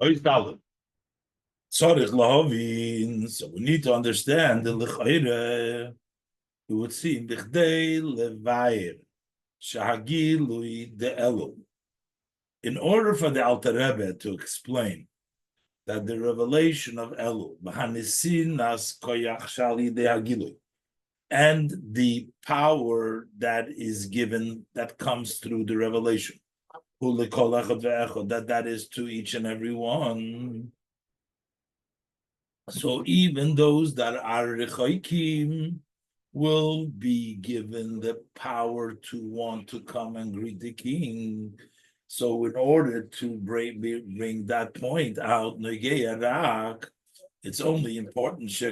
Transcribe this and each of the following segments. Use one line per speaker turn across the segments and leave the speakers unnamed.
Oistalin. Tzarich lahavin. So we need to understand the lechayre. It would seem bichdei levayer shahagilui de elul. In order for the Alter Rebbe to explain that the revelation of Elul, b'hanisin koyach shali de hagilui, and the power that is given that comes through the revelation, that is to each and every one. So even those that are rechaikim will be given the power to want to come and greet the king. So in order to bring that point out, it's only important so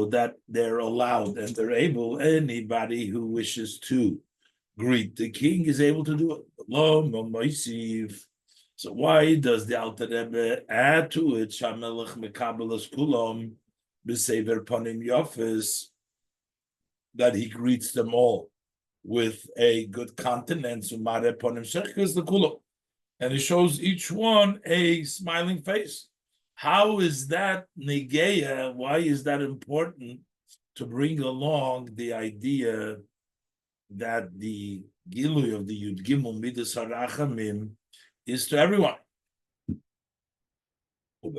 that they're allowed and they're able, anybody who wishes to greet the king is able to do it. So why does the Alter Rebbe add to it Shamelech Mekabelas Kulam B'Sever Panim Yofis, that he greets them all with a good countenance, and he shows each one a smiling face. How is that negeya? Why is that important to bring along the idea that the gilui of the Yud Gimel Midas Harachamim is to everyone? And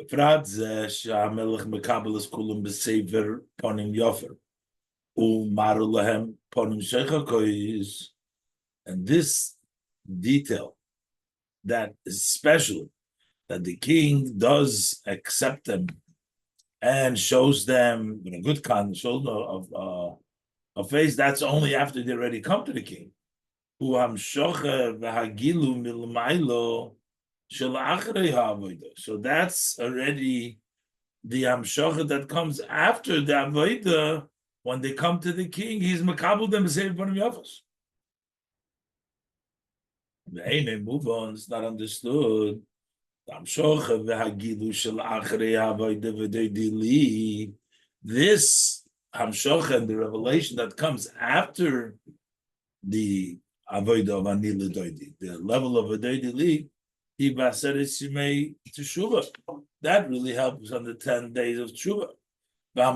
this detail that is special, that the king does accept them and shows them in a good kind, shows of a face, that's only after they already come to the king. So that's already the Hamshocha that comes after the Avodah. When they come to the king, he's makabel them b'seir panim yafos. The move on, it's not understood. This Hamshocha and the revelation that comes after the Avodah of Ani Lidodi, the level of Vododi Li, he baseres yimei teshuva. That really helps on the 10 days of teshuva. But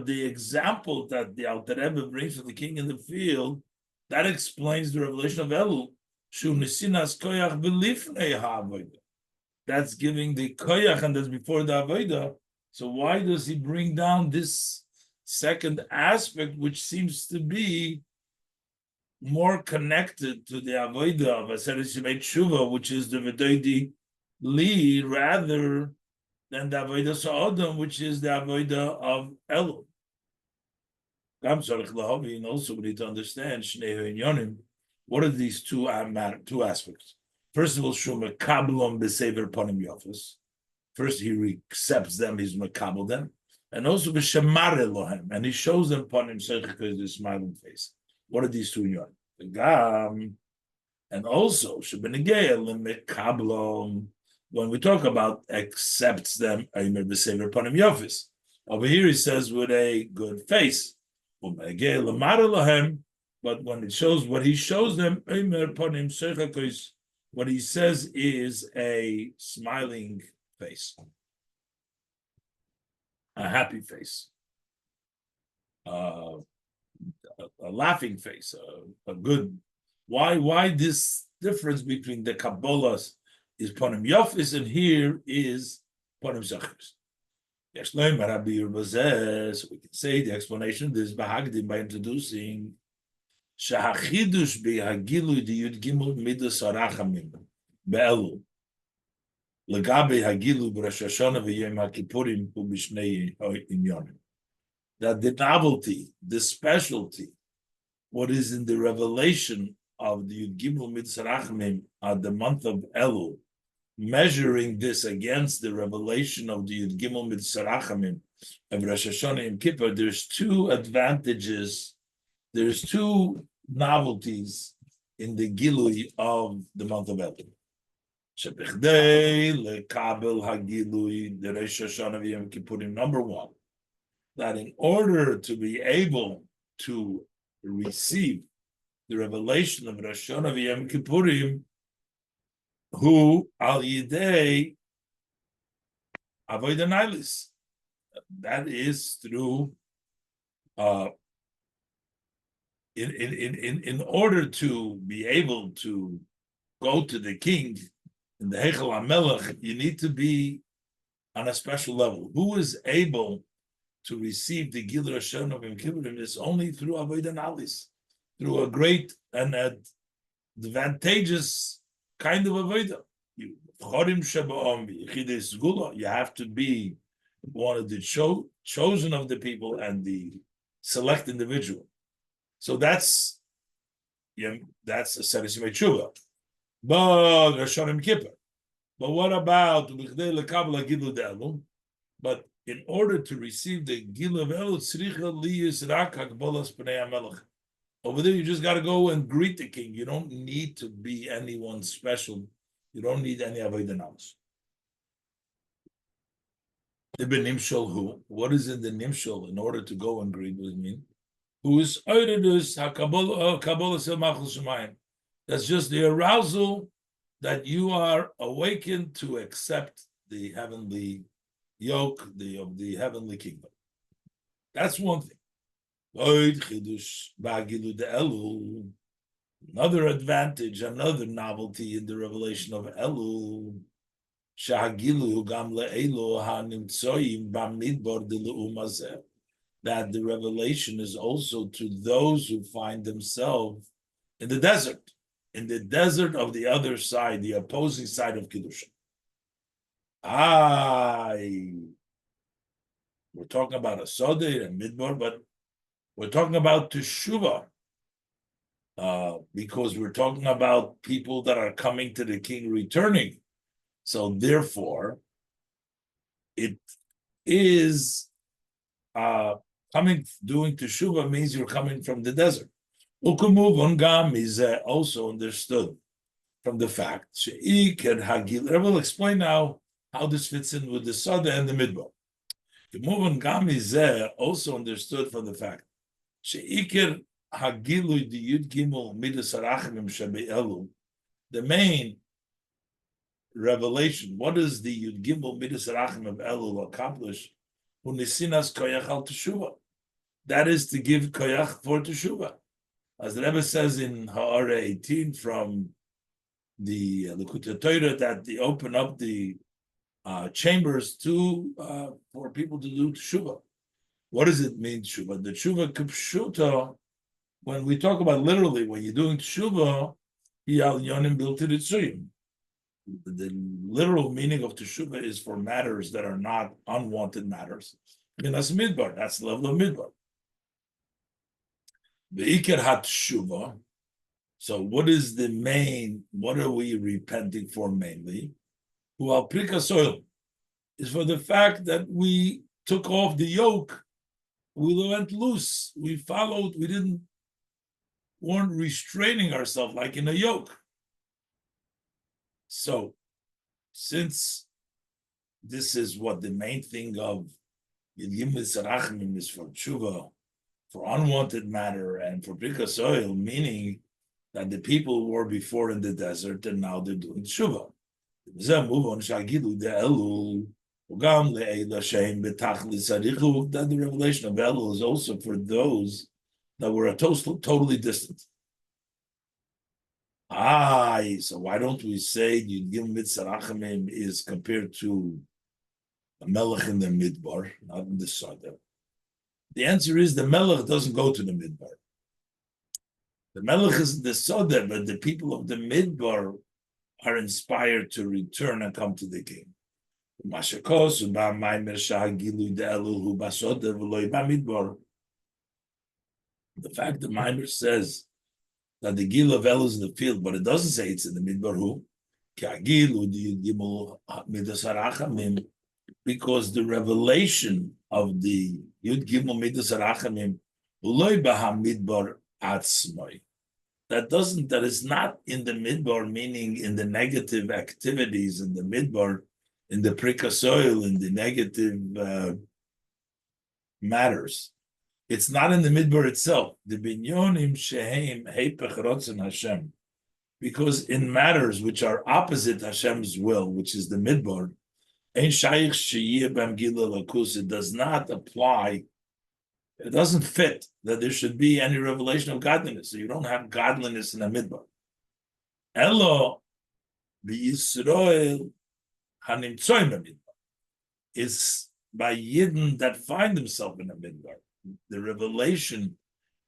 the example that the Alter Rebbe brings for the king in the field, that explains the revelation of Elul. That's giving the koyach, and that's before the avodah. So why does he bring down this second aspect, which seems to be more connected to the avodah of Aseres Yemei Tshuva, which is the Vododi Li, rather than the avodah Sa'odam, which is the avodah of Elul? And also we need to understand what are these two aspects? First of all, Shuma Kabbalon B'Sever Panim Yofis. First, he accepts them, he's Makabal them, and also B'Shemare Lohem, and he shows them Panim Seichik, the smiling face. What are these two yon? The Gam, and also Shebenegeya Lemekablon. When we talk about accepts them, Aimer B'Sever Panim Yofis. Over here, he says with a good face. But when it shows what he shows them, what he says is a smiling face, a happy face, a laughing face, a good. Why this difference between the Kabbalahs is Panim Yofis and here is Panim Zachris? So we can say the explanation of this by introducing Shahachidush behagilu di Yud Gimel Midas Harachamim be'Elul legabe hagilu b'Rosh Hashanah v'Yom HaKippurim u'b'shnei inyonim. That the novelty, the specialty, what is in the revelation of the Yud Gimel Midas Harachamim at the month of Elul, measuring this against the revelation of the Yud Gimel Midas Harachamim of Rosh Hashanah and Kippur, there's two advantages, there's two novelties in the Gilui of the month of Elul. Number one, that in order to be able to receive the revelation of Rosh Hashanah v'Yom Kippurim, who al yidei avodah nailis. That is through in order to be able to go to the king in the Heichal HaMelech, you need to be on a special level. Who is able to receive the Gil Rosh Hashanah of Yom Kippurim is only through avodah nailis, through a great and advantageous kind of avodah. You have to be one of the chosen of the people and the select individual. So that's a Seres Yemei Tshuva. But Rosh Hashanah Kippur. But what about but in order to receive the Gil of Elul, over there, you just got to go and greet the king. You don't need to be anyone special. You don't need any avodah nailis. The benimshol who? What is in the nimshol in order to go and greet? What does it mean? Who is oiredus hakabbalah sel malchus shemayim? That's just the arousal that you are awakened to accept the heavenly yoke of the heavenly kingdom. That's one thing. Another advantage, another novelty in the revelation of Elul, that the revelation is also to those who find themselves in the desert of the other side, the opposing side of Kedusha. We're talking about a Sodeh and Midbar, but we're talking about Teshuvah, because we're talking about people that are coming to the king returning. So therefore, it is doing Teshuvah means you're coming from the desert. Ukumuvon is also understood from the fact. I will explain now how this fits in with the Sada and the Midbar. Umuvon gam is also understood from the fact. The main revelation, what does the Yud Gimel Midas Arachim of Elul accomplish? Unisinas koyach al Teshuvah. That is to give koyach for Teshuvah. As the Rebbe says in Ha'ara 18 from the Likutei Torah, that they open up the chambers for people to do Teshuvah. What does it mean, Teshuvah? The Teshuvah Kipshuta, when we talk about literally, when you're doing Teshuvah, the literal meaning of Teshuvah is for matters that are not unwanted matters. Minas Midbar, that's the level of Midbar. The Iker HaTeshuvah. So what is the main, what are we repenting for mainly? Well, Prikasoil is for the fact that we took off the yoke, we went loose, we followed, weren't restraining ourselves like in a yoke. So, since this is what the main thing of Yidgim Mitzarachim is for tshuva, for unwanted matter, and for Birkas Oil, meaning that the people were before in the desert and now they're doing tshuva. That the revelation of Elul is also for those that were totally distant. So why don't we say Yudgim Mitzarachim is compared to a Melech in the Midbar, not in the Sada? The answer is the Melech doesn't go to the Midbar. The Melech is in the Sada, but the people of the Midbar are inspired to return and come to the king. The fact that Maimer says that the Gil of Elul is in the field, but it doesn't say it's in the Midbar who? Because the revelation of the Yud Gimel Midas Arachamim Midbar Atzmai. That is not in the Midbar, meaning in the negative activities in the Midbar, in the Prikasoil, in the negative matters. It's not in the midbar itself. The binyonim shehem heipech rotzen Hashem. Because in matters which are opposite Hashem's will, which is the midbar, ein shaykh sheyeh bam gilul lakus, it does not apply. It doesn't fit that there should be any revelation of godliness. So you don't have godliness in the midbar. Elo b'Yisrael hanimtzoyim b'midbar is by Yidden that find themselves in the midbar. The revelation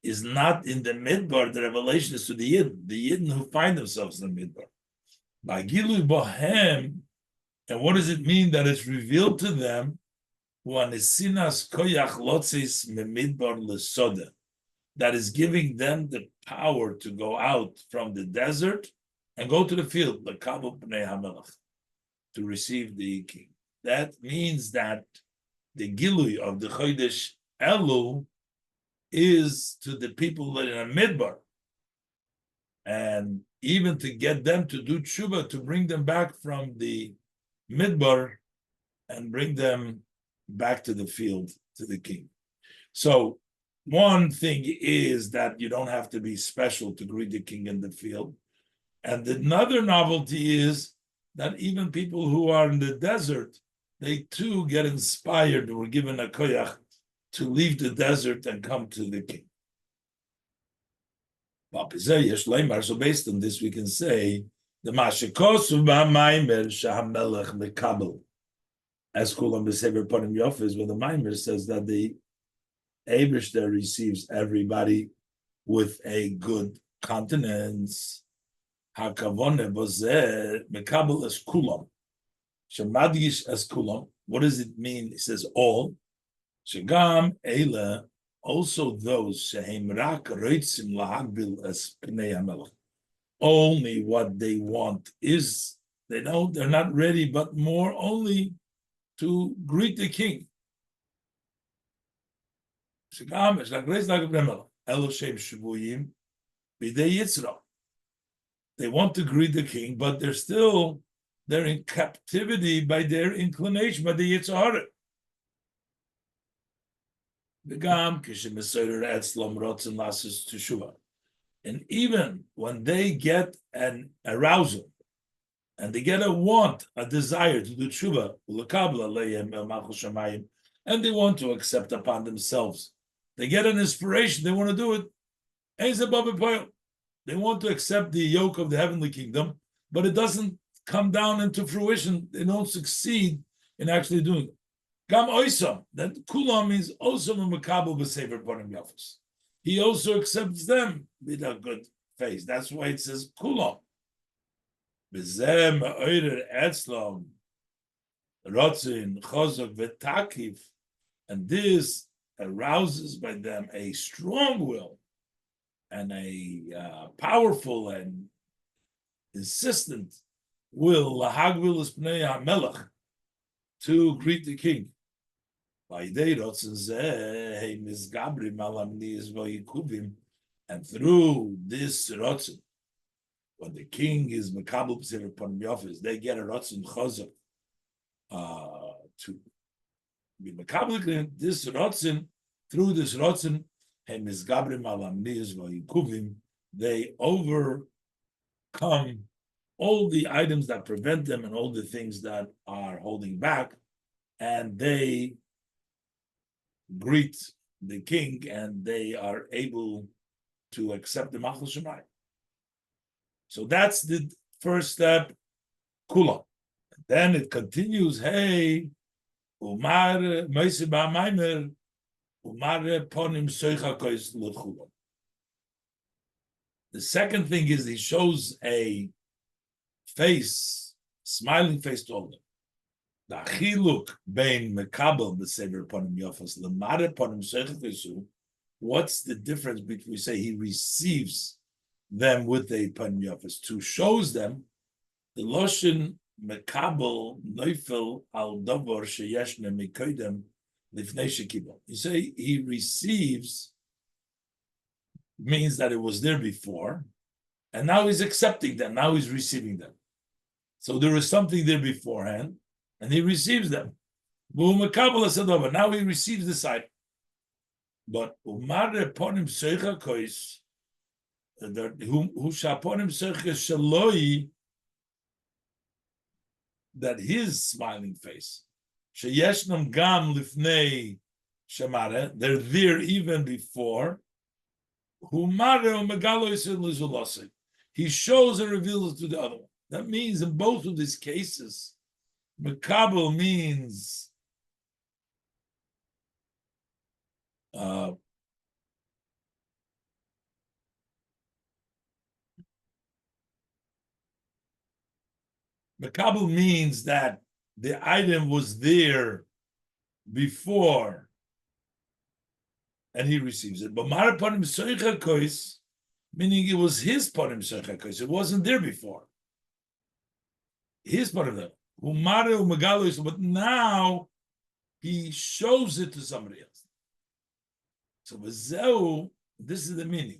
is not in the midbar. The revelation is to the Yidden who find themselves in the midbar. By Gilui Bohem, and what does it mean that it's revealed to them? That is giving them the power to go out from the desert and go to the field, to receive the king. That means that the Gilui of the Chodesh Elul is to the people that are in a midbar. And even to get them to do tshuva, to bring them back from the midbar and bring them back to the field, to the king. So one thing is that you don't have to be special to greet the king in the field. And another novelty is that even people who are in the desert, they too get inspired or given a koyach to leave the desert and come to the king. So based on this, we can say the Mashikosu ba'maimer shahamelech mekabel. As Kulam B'Sever Panim Yofis, where the Maimer says that the Eibishter receives everybody with a good countenance. Hakavone bozeh mekabel es kulam. Shemadgish es kulam. What does it mean? It says all. Shegam eila, also those shehem rak reitzim lahagbil es pnei hamelech. Only what they want is, they know they're not ready, but more only to greet the king. They want to greet the king, but they're in captivity by their inclination, by the Yitzhahara. And even when they get an arousal, and they get a want, a desire to do tshuva, and they want to accept upon themselves. They get an inspiration, they want to do it. They want to accept the yoke of the heavenly kingdom, but it doesn't come down into fruition. They don't succeed in actually doing it. Gam oisam, that kulam means also mekabel b'sever panim yafos. He also accepts them with a good face. That's why it says kulam. And this arouses by them a strong will and a powerful and insistent will to greet the king. And through this rotzen, when the king is mekabel b'sever panim yafos, they get a rotzen chazak to be mekabel. This rotzen, through this rotzen, they overcome all the items that prevent them and all the things that are holding back, and they greet the king, and they are able to accept the Machal Shemayim. So that's the first step, kula. Then it continues, hey, umar meise ba'maimer, umar ponim soicha kois l'chula. The second thing is he shows a face, smiling face to all them. The achiluk bein mekabel b'sever ponim yafos l'mare ponim soicha koisu. What's the difference between, we say he receives them with a panim yafos, to shows them the loshin mekabel neufel al davar sheyeshne mikoidem lifnei shekibel. You say he receives means that it was there before, and now he's accepting them. Now he's receiving them. So there was something there beforehand, and he receives them. Now he receives the side. But umare ponim seicha kois, who shaponim seicha shaloi, that his smiling face, sheyeshnam gam lifnei shemare, they're there even before. Humare umegalo yisir lizulase. He shows and reveals to the other one. That means in both of these cases, mekabel means mekabel means that the item was there before and he receives it. But Mara Panim Soicha Kois, meaning it was his Panim Soicha Kois, it wasn't there before. His part of that. But now he shows it to somebody else. So this is the meaning.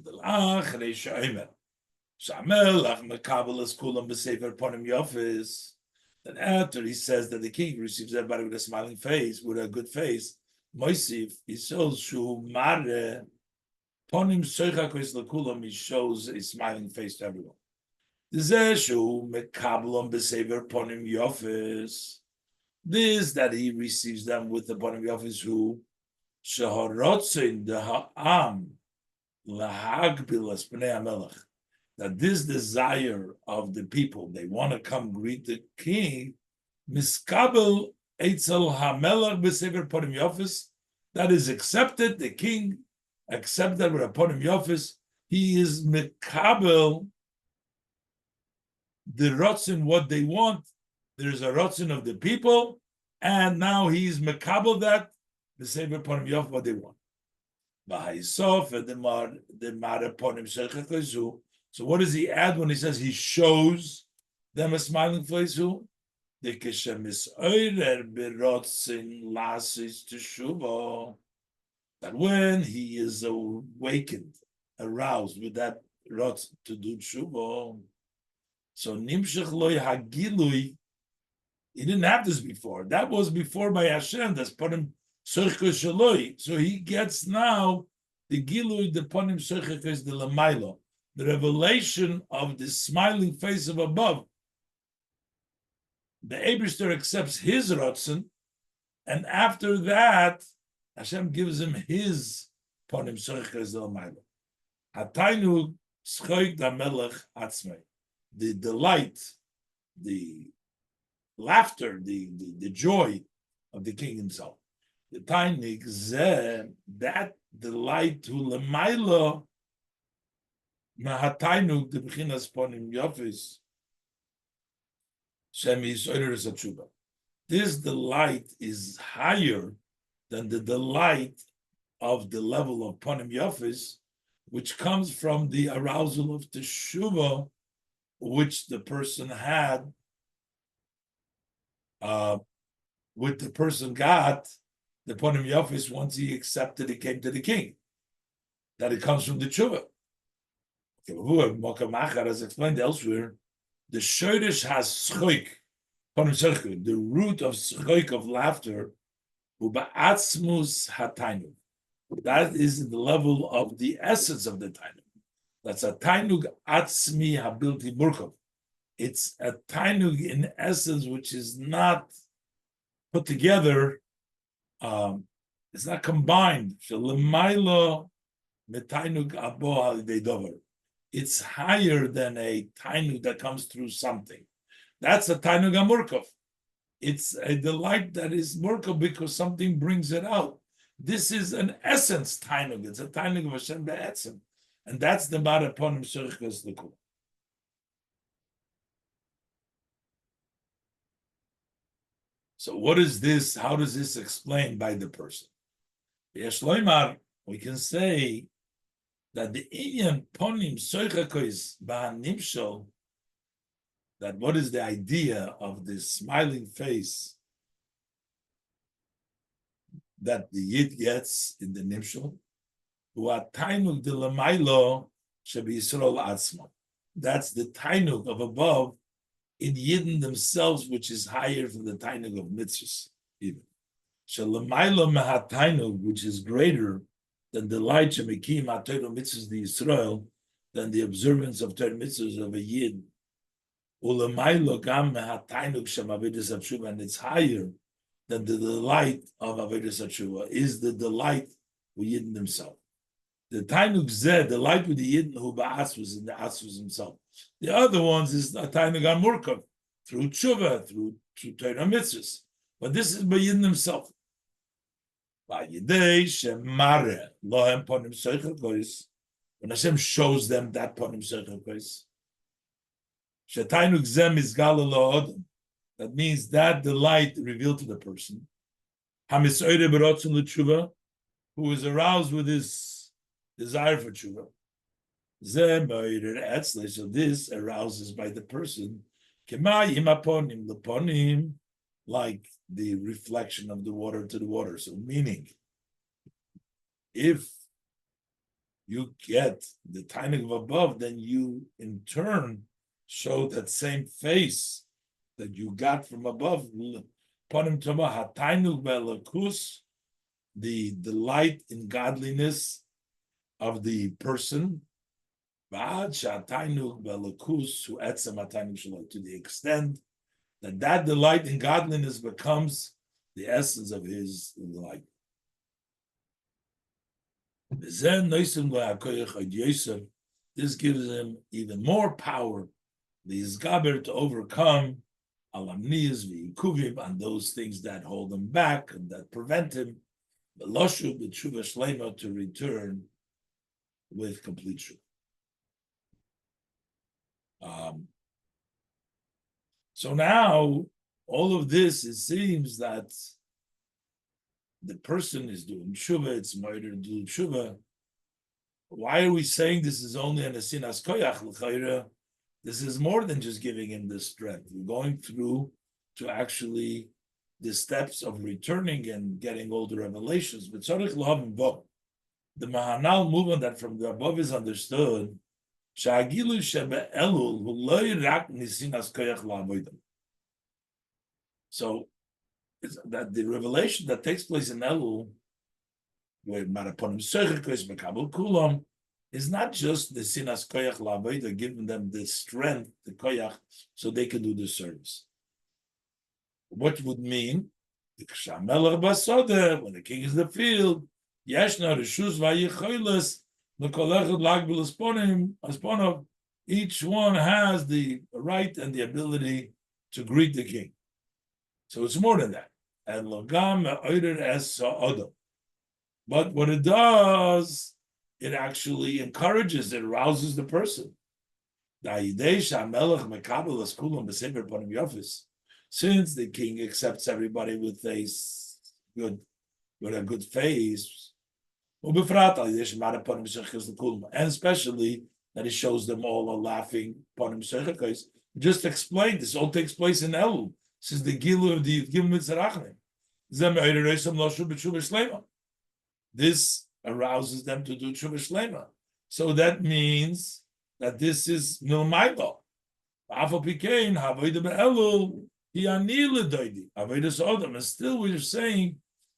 Then after he says that the king receives everybody with a smiling face, with a good face, Moisif, he shows Shumare Ponim Soicha Kois Lakulam, he shows a smiling face to everyone. This that he receives them with the ponim yofis who shehorotzin the ha'am lahagbilas bnei hamelech, that this desire of the people, they want to come greet the king, miskabel eitzel hamelech b'sever ponim yofis, that is accepted. The king accepted with a ponim yofis. He is mikabel the rotzin, what they want. There's a rotzin of the people, and now he's mekabel that the same upon him what they want. So what does he add when he says he shows them a smiling face? Who? That when he is awakened, aroused with that rotz to do tshuva. So nimshach loy hagilui, he didn't have this before. That was before by Hashem. That's ponim soichko shaloi. So he gets now the gilui, the ponim soichko is the lamailo, the revelation of the smiling face of above. The Eibishter accepts his rotzen, and after that, Hashem gives him his ponim soichko is the lamailo. Hatainu schoik da melech atzmei. The delight, the laughter, the joy of the king himself. The tainik zeh, that delight to lemailo mahatainuk the bechinas ponim yofis shem yisoyres atshuva. This delight is higher than the delight of the level of ponim yofis, which comes from the arousal of teshuva, which the person had, with the person got the ponim yofis once he accepted, he came to the king. That it comes from the tshuva. As explained elsewhere, the shoyrish has schoik, the root of schoik of laughter, uba'atzmus hatainu. That is the level of the essence of the tainu. That's a tainug atzmi habilti murkov. It's a tainug in essence which is not put together. It's not combined. It's higher than a tainug that comes through something. That's a tainug amurkov. It's a delight that is murkov because something brings it out. This is an essence tainug. It's a tainug of Hashem be'etzem. And that's the Mara Ponim Soichos L'Kul. So what is this? How does this explain by the person? We can say that the Inyan Ponim Soichos Ba'Nimshol, that what is the idea of this smiling face that the Yid gets in the Nimshol? That's the tainug of above in Yidden themselves, which is higher than the tainug of mitzvahs. Even which is greater than the light Shemikim HaTorah mitzvahs the Israel, than the observance of Torah mitzvahs of a Yid. Ulamailo gam hatainuk shem avedus hatshuva, and it's higher than the delight of avedus hatshuva is the delight with Yidden himself. The tainuk zeh, the light with the Yidden who ba'asvus, in the asvus himself. The other ones is a tainuk amurkav through tshuva, through Torah mitzvahs, but this is by Yidden himself. When Hashem shows them that ponim seichel kois, that means that the light revealed to the person, who is aroused with his desire for tshuva. So this arouses by the person, like the reflection of the water to the water. So meaning, if you get the tainig of above, then you in turn show that same face that you got from above. The delight in godliness of the person, to the extent that that delight in godliness becomes the essence of his light. This gives him even more power, the Isgaber, to overcome alamniyas v'ikuvim, and those things that hold him back and that prevent him, the loshu b'tshuva shlema, to return with complete tshuva. So now, all of this, it seems that the person is doing tshuva, it's murder to do tshuva. Why are we saying this is only an asinas koyach l'chayra? This is more than just giving him the strength. We're going through to actually the steps of returning and getting all the revelations. But tzarich l'havim bo. The Mahanal movement that from the above is understood. Sha'agilu shebe elul hu lo yirak nisinas koyach la'avodim. So it's that the revelation that takes place in Elul, where Maraponim Seichekos Makabel Kulam, is not just the Sinas Koyach La'avodah, giving them the strength, the Koyach, so they can do the service. What would mean, when the king is in the field, Yeshna Rishus Vayichoiles, each one has the right and the ability to greet the king. So it's more than that. And logam as sa'odom. But what it does, it actually encourages, it arouses the person. Since the king accepts everybody with a good face, and especially that he shows them all a laughing. Just explain, this all takes place in Elul. This is the Gilu of the Gimel Mitzarachim. This arouses them to do Tshuva Shlema. So that means that this is Milmailo. Afal Pikein, Havodah Be'elul, he ani לדודי. Avodah Sodom. And still we're saying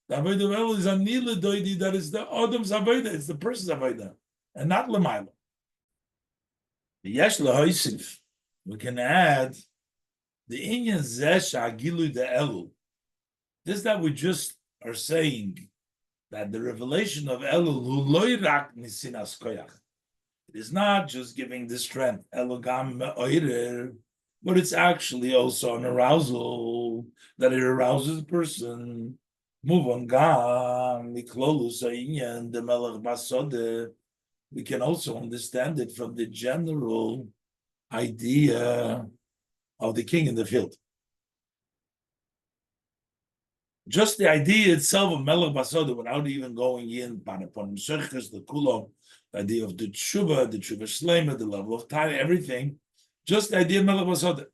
the Avodah Be'elul is ani לדודי, that is the Odom's Avodah, it's the person's Avodah, and not Lamailo. Yesh Lahoisif, we can add the Inyan Zesh Agilu de Elul. This that we just are saying, that the revelation of Elul hu lo yirak nisinas koyach. It is not just giving the strength, elogam me'oirer, but it's actually also an arousal, that it arouses the person. Move on gam miklolus ha'inyan de melech basode. We can also understand it from the general idea of the king in the field. Just the idea itself of Melech Basoda, without even going in, the Kulom, the idea of the Tshuva Shlema, the level of time, everything, just the idea of Melech Basoda.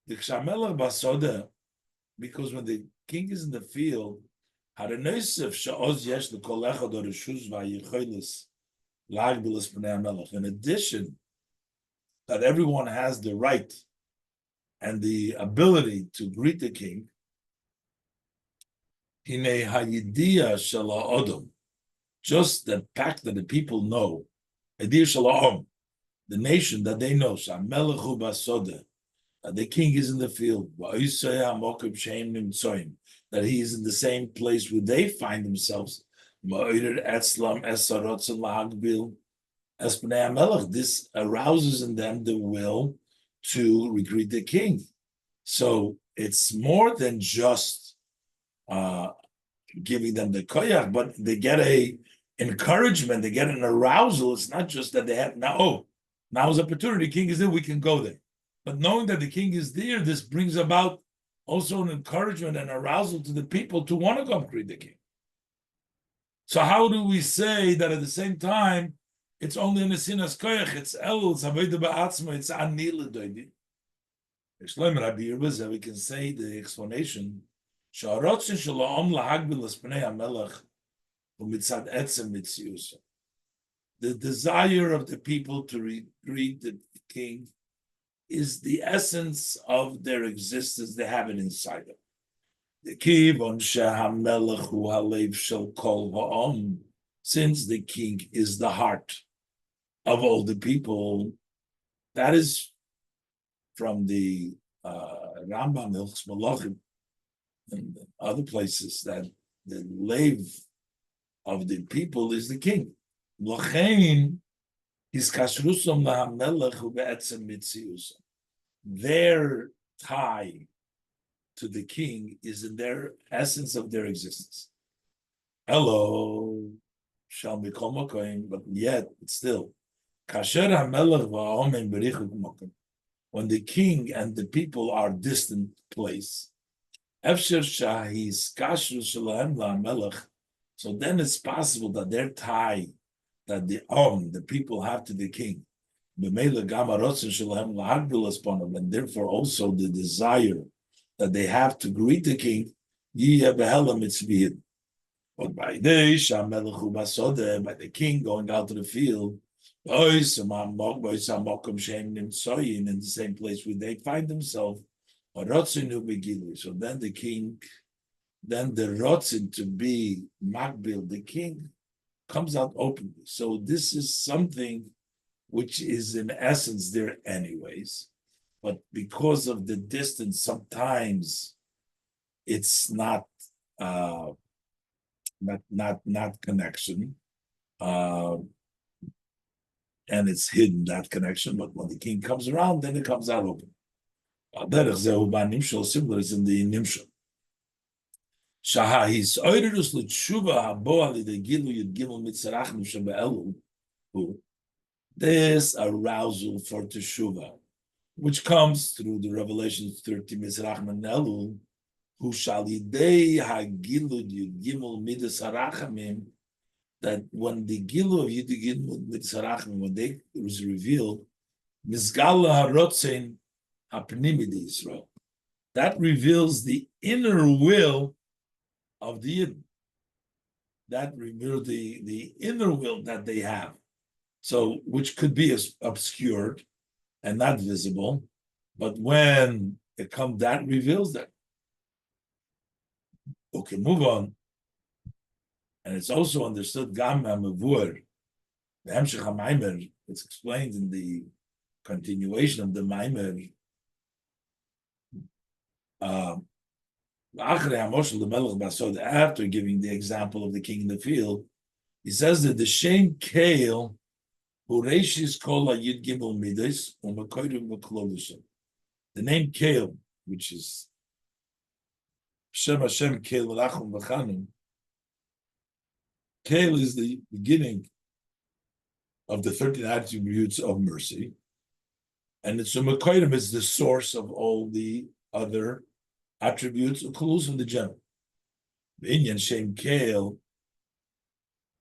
The Melech Basoda, because when the king is in the field, in addition, that everyone has the right and the ability to greet the king, Just the fact that the people know, Edir Shalom, the nation that they know, Melechu Basoda, the king is in the field, that he is in the same place where they find themselves. This arouses in them the will to greet the king. So it's more than just giving them the koyach, but they get a encouragement, they get an arousal. It's not just that they have now is opportunity, king is there, we can go there. But knowing that the king is there, this brings about also an encouragement and arousal to the people to want to come greet the king. So how do we say that at the same time it's only in the sinas koyach, it's elul, it's avodah ba'atzma, it's ani lidodi. We can say the explanation. The desire of the people to greet the king is the essence of their existence. They have it inside them. Since the king is the heart of all the people, that is from the Rambam, Hilchos Malachim, and other places, that the lave of the people is the king. Their tie to the king is in their essence of their existence. Hello, but yet it's still when the king and the people are distant place. So then it's possible that their tie that the people have to the king, and therefore also the desire that they have to greet the king, but by the king going out to the field, in the same place where they find themselves, so then the king, then the rotzin to be makbil, the king, comes out openly. So this is something which is in essence there anyways, but because of the distance, sometimes it's not connection, and it's hidden, that connection. But when the king comes around, then it comes out open. Similar is in the nimshal. This arousal for teshuva, which comes through the Revelation 30 Mizrach and Elul, who shall yidei hagilud yudgimul midas harachamim, that when the gilu of yudgimul midas harachamim, when they was revealed, mizgal harotzen hapnimid Israel, that reveals the inner will of the Yid. That reveals the inner will that they have. So, which could be obscured and not visible, but when it comes, that reveals that. Okay, move on. And it's also understood, Gam HaMavur, the Hemshech HaMaimer, it's explained in the continuation of the Maimer. After giving the example of the king in the field, he says that the Shem Kale, the name Kale, which is Shem Hashem Kale Rachum V'Chanim, Kale is the beginning of the 13 attributes of mercy, and it's is the source of all the other attributes, including the general. The Inyan Shem Kale,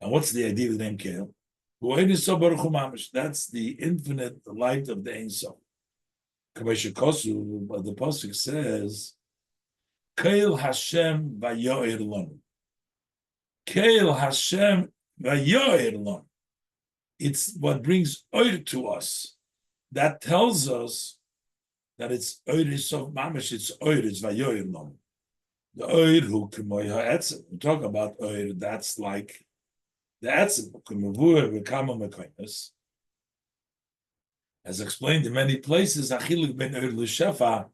and what's the idea of the name Kale? That's the infinite light of the Ein Sof. The pasuk says, Kail Hashem vayoir lanu. Kail Hashem vayoir lanu. It's what brings oir to us. That tells us that it's oir sof mamish. It's oir. It's vayoir lanu. The oir who kemoy ha'etzem. We talk about oir. That's like That's as explained in many places. The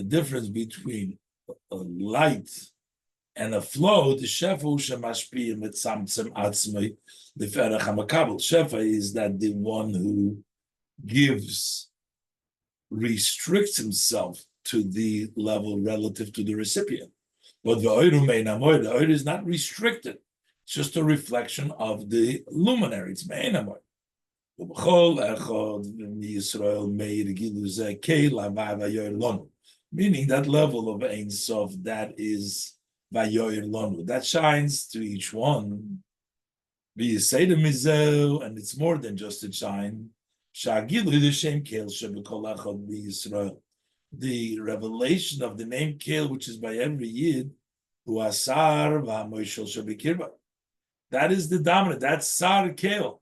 difference between a light and a flow, the shefa shemashpiyim mitzamtzem atzmei leferach hamakabel. Shefa is that the one who gives restricts himself to the level relative to the recipient. But the oir is not restricted. It's just a reflection of the luminary. It's mein amoy. Meaning that level of Ein Sof, that is Vayoyer Lonu, that shines to each one. And it's more than just a shine. The revelation of the name Kel, which is by every Yid, that is the dominant. That's Sar Kel.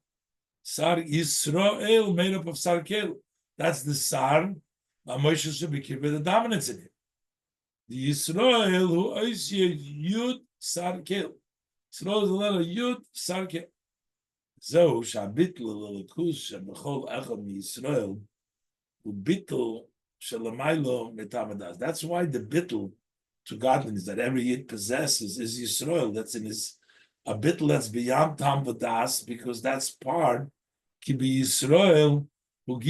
Sar Yisrael, made up of Sar Kel. That's the Sar. The dominance in it. The Yisrael who is Yud Sar Kel. Yisrael is a letter Yud Sar Kel. So Shabitl Lelikus Shebechol Echad MiYisrael Ubitl Shelamaylo Metamadas. That's why the bitl to godliness that every Yid possesses is Yisrael. That's in his a bitl that's beyond Tam Vadas, because that's part Ki be Yisrael. That's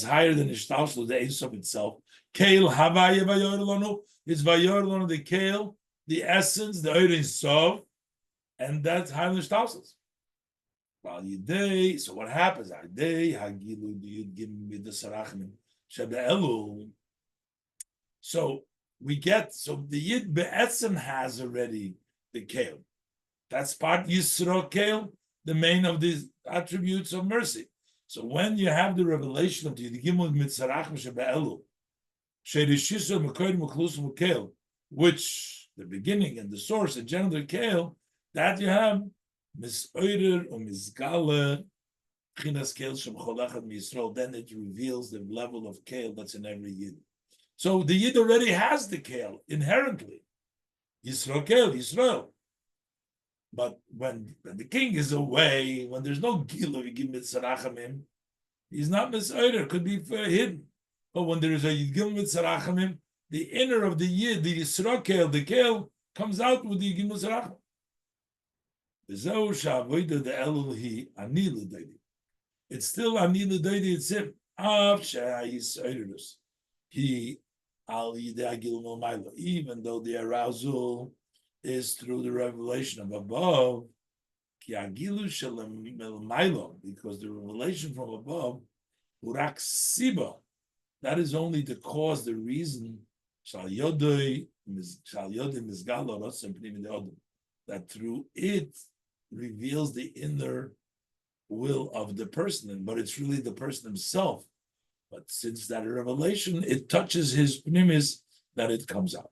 higher than Ishtalshlus, the Ein Sof itself. Kail Havaya Vayor Lonu is Vayor Lonu, the Kail, the essence, the Ein Sof, and that's higher than Ishtalshlus. So what happens? So we get, so the Yid Be'etzem has already the Kail. That's part Yisro Kel, the main of the attributes of mercy. So when you have the revelation of the Gimel Mitzarachim Shebe'elu, Sherishisor Mekoid Meklusum Kel, which the beginning and the source, the gender Kel, that you have Misoider or Misgala Chinas Kel Shem Cholachad Misrael, then it reveals the level of Kel that's in every Yid. So the Yid already has the Kel inherently. Yisro Kel, Yisrael. But when the king is away, when there's no gil of mitzarachamim, he's not misoider, could be hidden. But when there is a gil mitzarachamim, the inner of the yid, the yisra kel, the kel, comes out with the gil mitzarachim. The elul he ani lidodi. It's still ani lidodi. It's him. Av she'ayisoidus. He al yidei gil milmaylo. Even though the arousal is through the revelation of above, because the revelation from above, that is only the cause, the reason, that through it reveals the inner will of the person, but it's really the person himself. But since that revelation, it touches his pnimis, that it comes out.